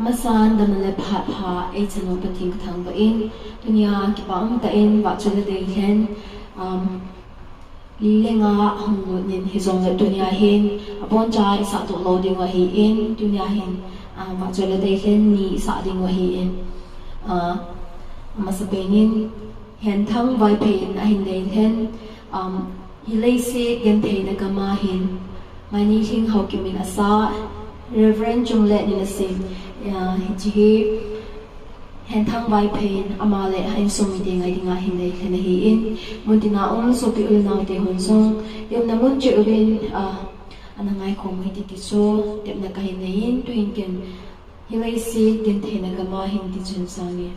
amasan damale pha pha ei chano pating thang ba in dunia ki pam ta in wa chule Deilhen lilenga honglo nin hizong le dunia hin apon cha isa to loading wa hi in dunia hin wa chule Deilhen ni sa ding wa hi in amasapenin Henthang Vaiphei ahin Deilhen Hileiset genthei na kamahin mani hing Haokip min asah Reverend Junglet ni nasim hijihi Henthang Vaiphei amale hain somide ngai dinga hinde khena hi in muntina on sopi ulna te honsong yom namun che ubin ana ngaikhom hi ti so tepna kai nein tuin ken Hileiset genthei na kamahin ti chun sange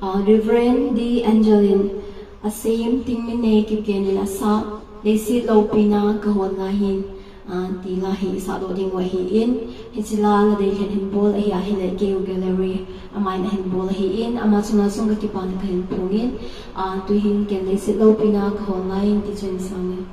Reverend D. Angelin, same Tingminnei Kipgen in asah, Leiset Lopina, kahol ahin, Deilhen sado ding in, Hitzila Deilhen eihinbol Hileiset gallery, eihinbol in, Amatuna Sunga Kipan Pungin, Tuhin Gen Leiset Lopina, kahol ahin, Tijuan Sang.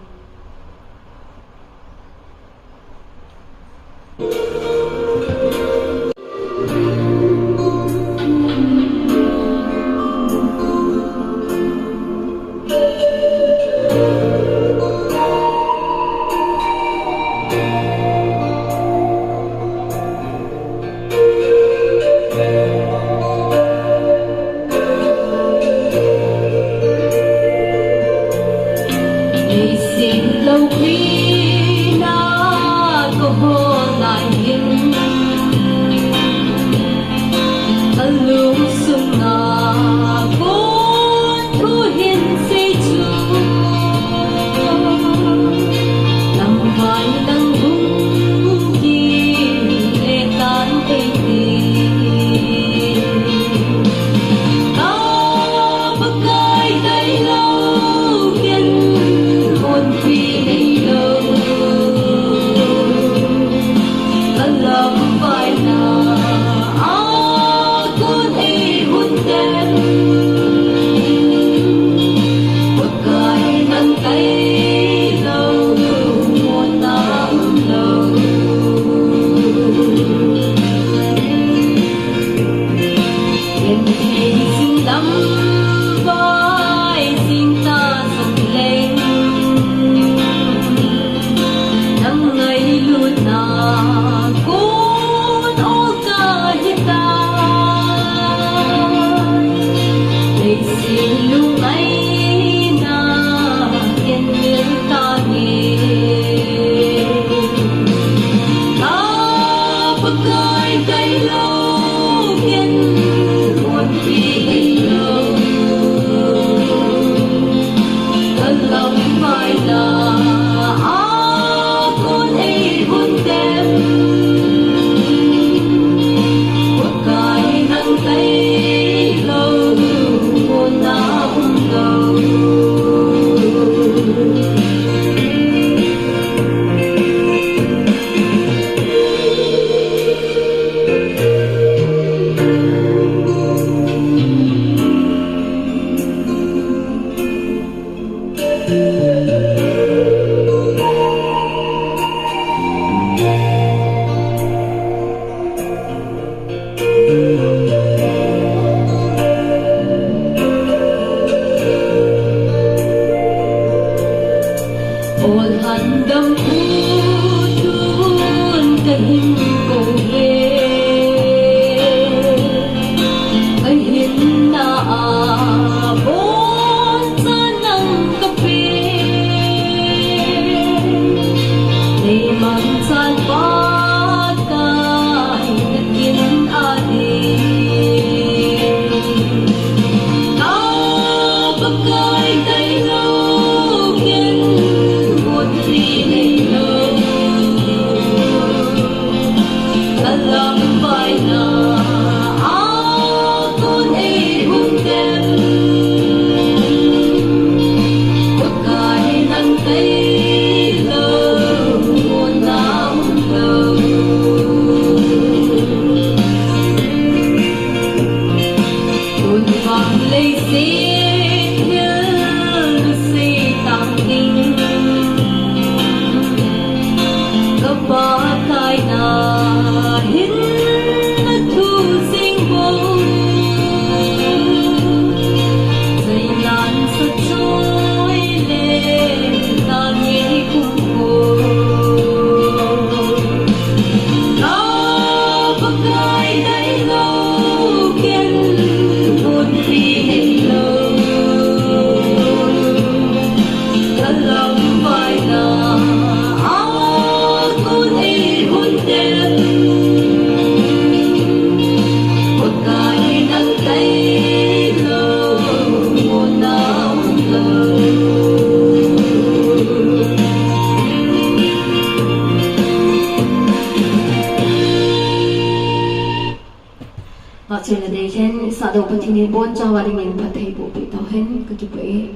Leiset chơi là Deilhen sa đầu bát thiên bon cho vào đình phát thầy bộ bị tao hen cái kiểu vậy